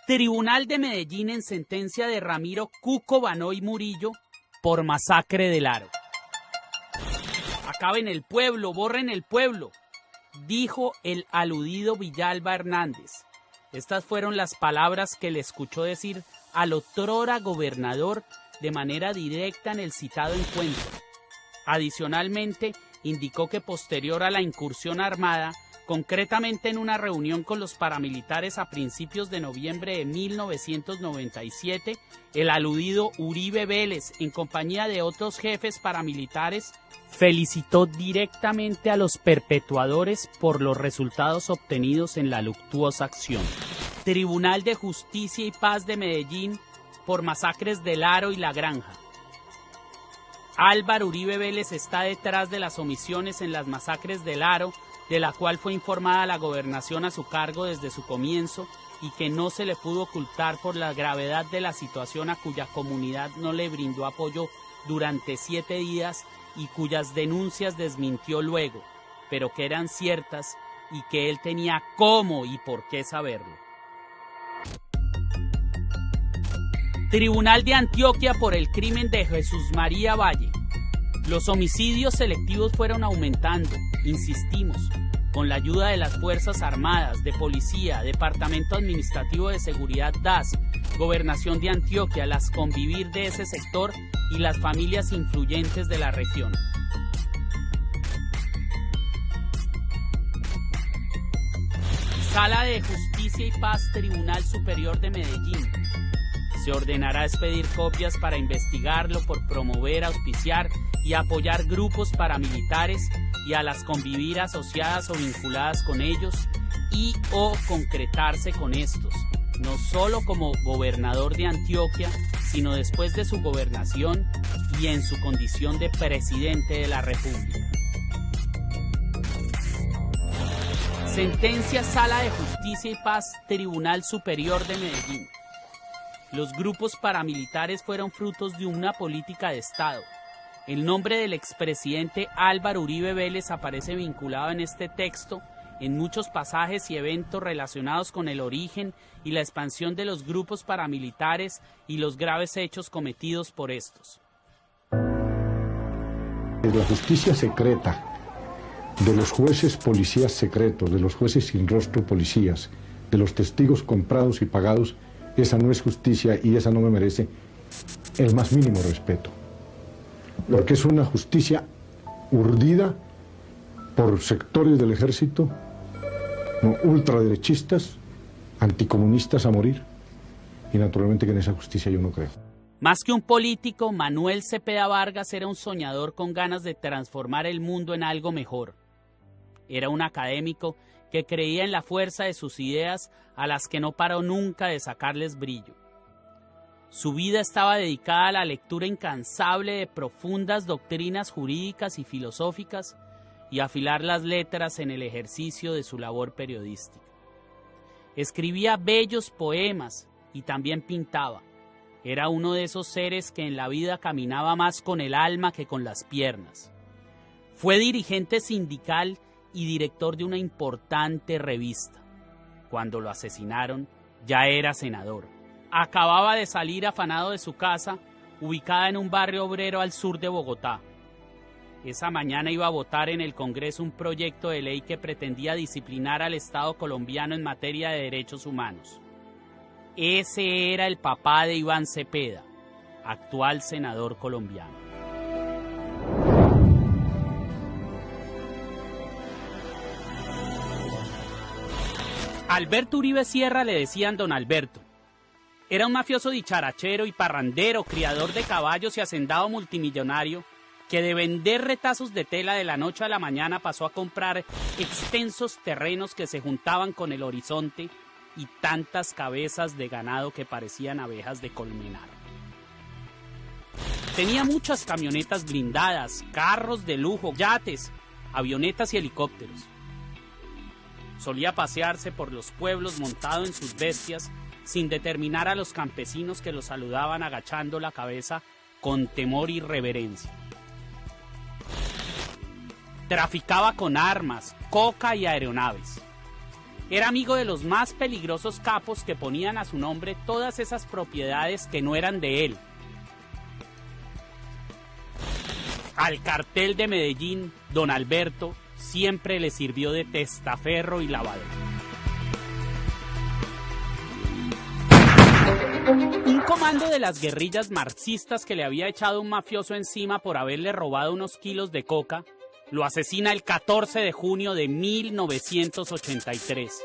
Tribunal de Medellín en sentencia de Ramiro Cuco Banoy Murillo por masacre del Aro. Acaben el pueblo, borren el pueblo, dijo el aludido Villalba Hernández. Estas fueron las palabras que le escuchó decir al otrora gobernador de manera directa en el citado encuentro. Adicionalmente, indicó que posterior a la incursión armada, concretamente en una reunión con los paramilitares a principios de noviembre de 1997, el aludido Uribe Vélez, en compañía de otros jefes paramilitares, felicitó directamente a los perpetuadores por los resultados obtenidos en la luctuosa acción. Tribunal de Justicia y Paz de Medellín por masacres del Aro y La Granja. Álvaro Uribe Vélez está detrás de las omisiones en las masacres del Aro, de la cual fue informada la gobernación a su cargo desde su comienzo y que no se le pudo ocultar por la gravedad de la situación, a cuya comunidad no le brindó apoyo durante 7 días y cuyas denuncias desmintió luego, pero que eran ciertas y que él tenía cómo y por qué saberlo. Tribunal de Antioquia por el crimen de Jesús María Valle. Los homicidios selectivos fueron aumentando, insistimos, con la ayuda de las Fuerzas Armadas, de Policía, Departamento Administrativo de Seguridad DAS, Gobernación de Antioquia, las convivir de ese sector y las familias influyentes de la región. Sala de Justicia y Paz, Tribunal Superior de Medellín. Se ordenará expedir copias para investigarlo por promover, auspiciar y apoyar grupos paramilitares y a las convivir asociadas o vinculadas con ellos y o concretarse con estos, no solo como gobernador de Antioquia, sino después de su gobernación y en su condición de presidente de la República. Sentencia Sala de Justicia y Paz, Tribunal Superior de Medellín. Los grupos paramilitares fueron frutos de una política de Estado. El nombre del expresidente Álvaro Uribe Vélez aparece vinculado en este texto en muchos pasajes y eventos relacionados con el origen y la expansión de los grupos paramilitares y los graves hechos cometidos por estos. La justicia secreta de los jueces policías secretos, de los jueces sin rostro policías, de los testigos comprados y pagados, esa no es justicia y esa no me merece el más mínimo respeto. Porque es una justicia urdida por sectores del ejército, ultraderechistas, anticomunistas a morir, y naturalmente que en esa justicia yo no creo. Más que un político, Manuel Cepeda Vargas era un soñador con ganas de transformar el mundo en algo mejor. Era un académico que creía en la fuerza de sus ideas, a las que no paró nunca de sacarles brillo. Su vida estaba dedicada a la lectura incansable de profundas doctrinas jurídicas y filosóficas y a afilar las letras en el ejercicio de su labor periodística. Escribía bellos poemas y también pintaba. Era uno de esos seres que en la vida caminaba más con el alma que con las piernas. Fue dirigente sindical y director de una importante revista. Cuando lo asesinaron, ya era senador. Acababa de salir afanado de su casa, ubicada en un barrio obrero al sur de Bogotá. Esa mañana iba a votar en el Congreso un proyecto de ley que pretendía disciplinar al Estado colombiano en materia de derechos humanos. Ese era el papá de Iván Cepeda, actual senador colombiano. Alberto Uribe Sierra le decían Don Alberto. Era un mafioso dicharachero y parrandero, criador de caballos y hacendado multimillonario, que de vender retazos de tela de la noche a la mañana pasó a comprar extensos terrenos que se juntaban con el horizonte y tantas cabezas de ganado que parecían abejas de colmenar. Tenía muchas camionetas blindadas, carros de lujo, yates, avionetas y helicópteros. Solía pasearse por los pueblos montado en sus bestias sin determinar a los campesinos que lo saludaban agachando la cabeza con temor y reverencia. Traficaba con armas, coca y aeronaves. Era amigo de los más peligrosos capos que ponían a su nombre todas esas propiedades que no eran de él. Al cartel de Medellín, Don Alberto siempre le sirvió de testaferro y lavadero. Un comando de las guerrillas marxistas que le había echado un mafioso encima por haberle robado unos kilos de coca, lo asesina el 14 de junio de 1983.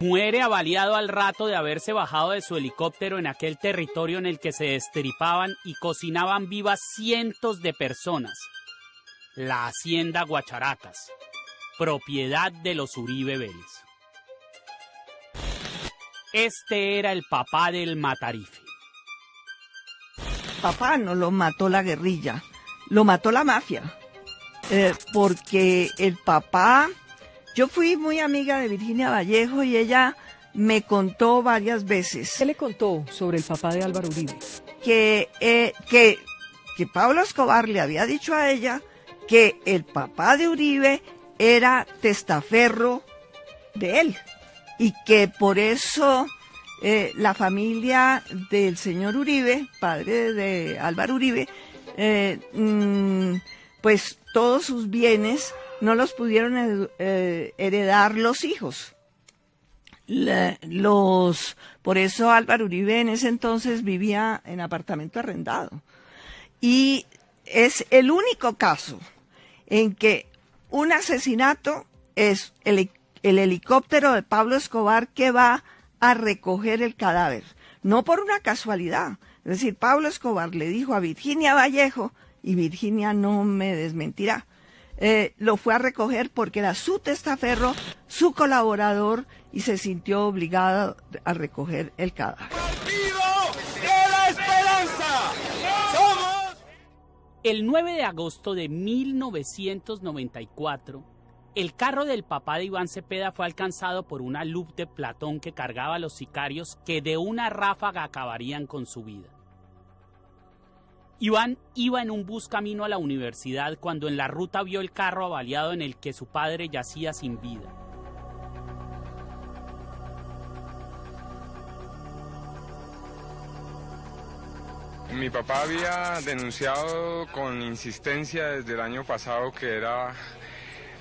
Muere avaliado al rato de haberse bajado de su helicóptero en aquel territorio en el que se destripaban y cocinaban vivas cientos de personas. La hacienda Guacharacas, propiedad de los Uribe Vélez. Este era el papá del Matarife. Papá no lo mató la guerrilla, lo mató la mafia. Porque el papá, yo fui muy amiga de Virginia Vallejo y ella me contó varias veces. ¿Qué le contó sobre el papá de Álvaro Uribe? Que Pablo Escobar le había dicho a ella que el papá de Uribe era testaferro de él y que por eso la familia del señor Uribe, padre de Álvaro Uribe, pues todos sus bienes no los pudieron heredar los hijos. Por eso Álvaro Uribe en ese entonces vivía en apartamento arrendado. Y es el único caso en que un asesinato es el helicóptero de Pablo Escobar que va a recoger el cadáver, no por una casualidad. Es decir, Pablo Escobar le dijo a Virginia Vallejo, y Virginia no me desmentirá, lo fue a recoger porque era su testaferro, su colaborador, y se sintió obligado a recoger el cadáver. ¡Partido de la Esperanza! ¡Somos! El 9 de agosto de 1994, el carro del papá de Iván Cepeda fue alcanzado por una LUP de Platón que cargaba a los sicarios que de una ráfaga acabarían con su vida. Iván iba en un bus camino a la universidad cuando en la ruta vio el carro avaliado en el que su padre yacía sin vida. Mi papá había denunciado con insistencia desde el año pasado que era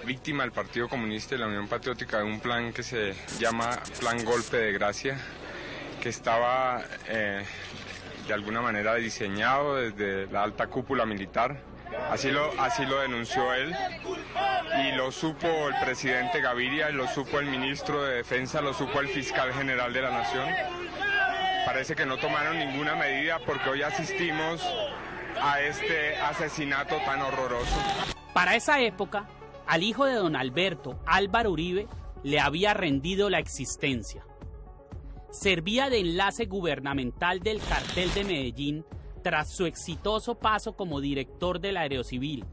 víctima del Partido Comunista y la Unión Patriótica de un plan que se llama Plan Golpe de Gracia, que estaba de alguna manera diseñado desde la alta cúpula militar. Así lo denunció él y lo supo el presidente Gaviria, lo supo el ministro de Defensa, lo supo el fiscal general de la Nación. Parece que no tomaron ninguna medida porque hoy asistimos a este asesinato tan horroroso. Para esa época, al hijo de don Alberto, Álvaro Uribe, le había rendido la existencia. Servía de enlace gubernamental del cartel de Medellín tras su exitoso paso como director de la Aerocivil,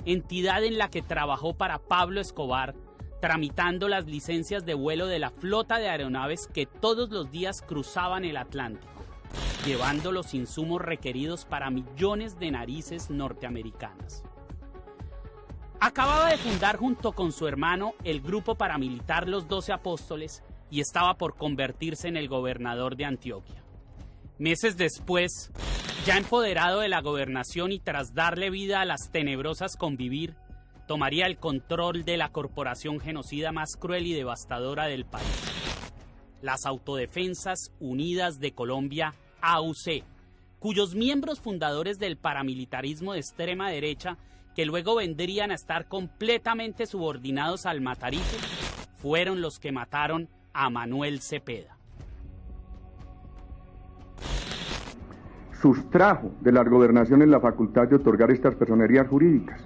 entidad en la que trabajó para Pablo Escobar tramitando las licencias de vuelo de la flota de aeronaves que todos los días cruzaban el Atlántico, llevando los insumos requeridos para millones de narices norteamericanas. Acababa de fundar junto con su hermano el grupo paramilitar Los 12 Apóstoles y estaba por convertirse en el gobernador de Antioquia. Meses después, ya empoderado de la gobernación y tras darle vida a las tenebrosas Convivir, tomaría el control de la corporación genocida más cruel y devastadora del país, las Autodefensas Unidas de Colombia, AUC, cuyos miembros fundadores del paramilitarismo de extrema derecha, que luego vendrían a estar completamente subordinados al Matarife, fueron los que mataron a Manuel Cepeda. Sustrajo de las gobernaciones la facultad de otorgar estas personerías jurídicas,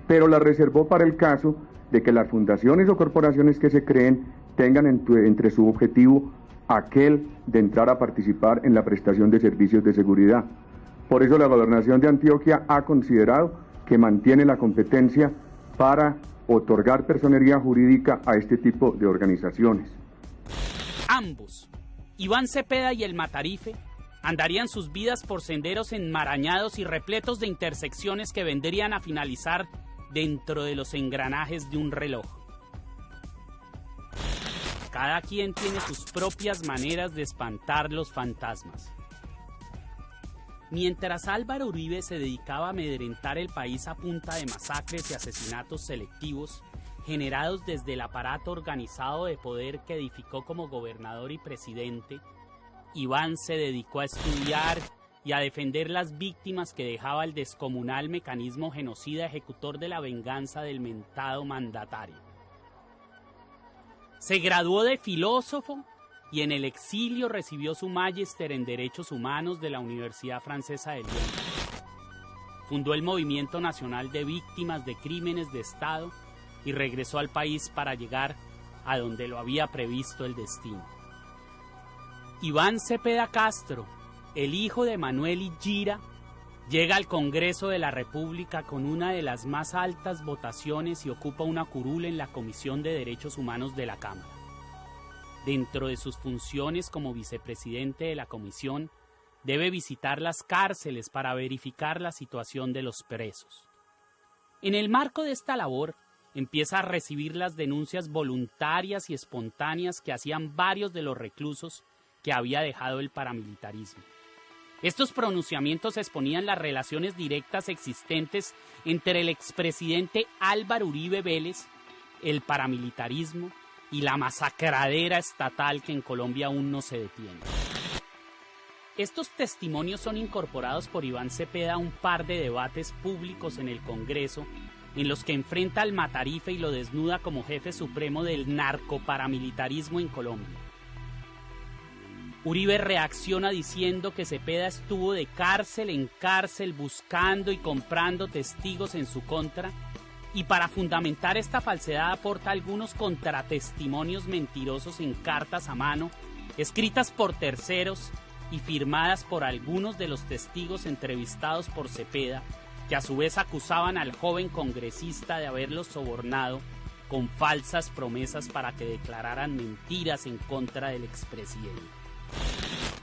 pero la reservó para el caso de que las fundaciones o corporaciones que se creen tengan entre su objetivo aquel de entrar a participar en la prestación de servicios de seguridad. Por eso la Gobernación de Antioquia ha considerado que mantiene la competencia para otorgar personería jurídica a este tipo de organizaciones. Ambos, Iván Cepeda y el Matarife, andarían sus vidas por senderos enmarañados y repletos de intersecciones que vendrían a finalizar dentro de los engranajes de un reloj. Cada quien tiene sus propias maneras de espantar los fantasmas. Mientras Álvaro Uribe se dedicaba a amedrentar el país a punta de masacres y asesinatos selectivos, generados desde el aparato organizado de poder que edificó como gobernador y presidente, Iván se dedicó a estudiar y a defender las víctimas que dejaba el descomunal mecanismo genocida ejecutor de la venganza del mentado mandatario. Se graduó de filósofo y en el exilio recibió su magíster en Derechos Humanos de la Universidad Francesa de Lyon. Fundó el Movimiento Nacional de Víctimas de Crímenes de Estado y regresó al país para llegar a donde lo había previsto el destino. Iván Cepeda Castro, el hijo de Manuel Higuera, llega al Congreso de la República con una de las más altas votaciones y ocupa una curul en la Comisión de Derechos Humanos de la Cámara. Dentro de sus funciones como vicepresidente de la comisión, debe visitar las cárceles para verificar la situación de los presos. En el marco de esta labor, empieza a recibir las denuncias voluntarias y espontáneas que hacían varios de los reclusos que había dejado el paramilitarismo. Estos pronunciamientos exponían las relaciones directas existentes entre el expresidente Álvaro Uribe Vélez, el paramilitarismo y la masacradera estatal que en Colombia aún no se detiene. Estos testimonios son incorporados por Iván Cepeda a un par de debates públicos en el Congreso, en los que enfrenta al Matarife y lo desnuda como jefe supremo del narcoparamilitarismo en Colombia. Uribe reacciona diciendo que Cepeda estuvo de cárcel en cárcel buscando y comprando testigos en su contra, y para fundamentar esta falsedad aporta algunos contratestimonios mentirosos en cartas a mano, escritas por terceros y firmadas por algunos de los testigos entrevistados por Cepeda, que a su vez acusaban al joven congresista de haberlos sobornado con falsas promesas para que declararan mentiras en contra del expresidente.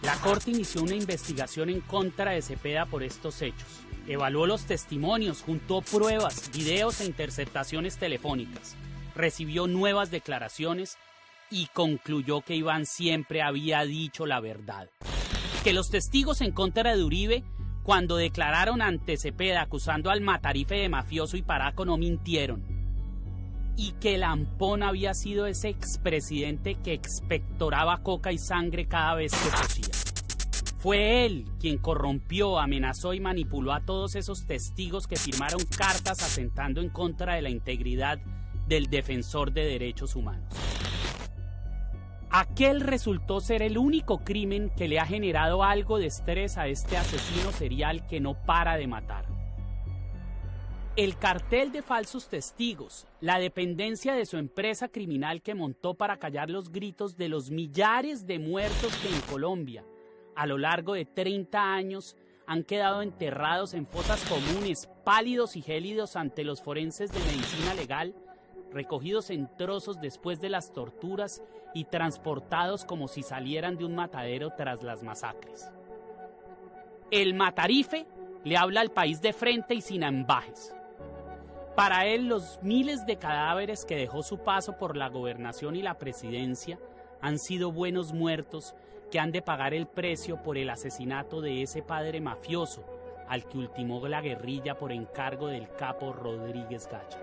La Corte inició una investigación en contra de Cepeda por estos hechos. Evaluó los testimonios, juntó pruebas, videos e interceptaciones telefónicas. Recibió nuevas declaraciones y concluyó que Iván siempre había dicho la verdad. Que los testigos en contra de Uribe, cuando declararon ante Cepeda acusando al Matarife de mafioso y paraco, no mintieron. Y que Lampón había sido ese expresidente que expectoraba coca y sangre cada vez que tosía. Fue él quien corrompió, amenazó y manipuló a todos esos testigos que firmaron cartas atentando en contra de la integridad del defensor de derechos humanos. Aquel resultó ser el único crimen que le ha generado algo de estrés a este asesino serial que no para de matar. El cartel de falsos testigos, la dependencia de su empresa criminal que montó para callar los gritos de los millares de muertos que en Colombia, a lo largo de 30 años, han quedado enterrados en fosas comunes, pálidos y gélidos ante los forenses de medicina legal, recogidos en trozos después de las torturas y transportados como si salieran de un matadero tras las masacres. El Matarife le habla al país de frente y sin ambajes. Para él, los miles de cadáveres que dejó su paso por la gobernación y la presidencia han sido buenos muertos que han de pagar el precio por el asesinato de ese padre mafioso al que ultimó la guerrilla por encargo del capo Rodríguez Gacha.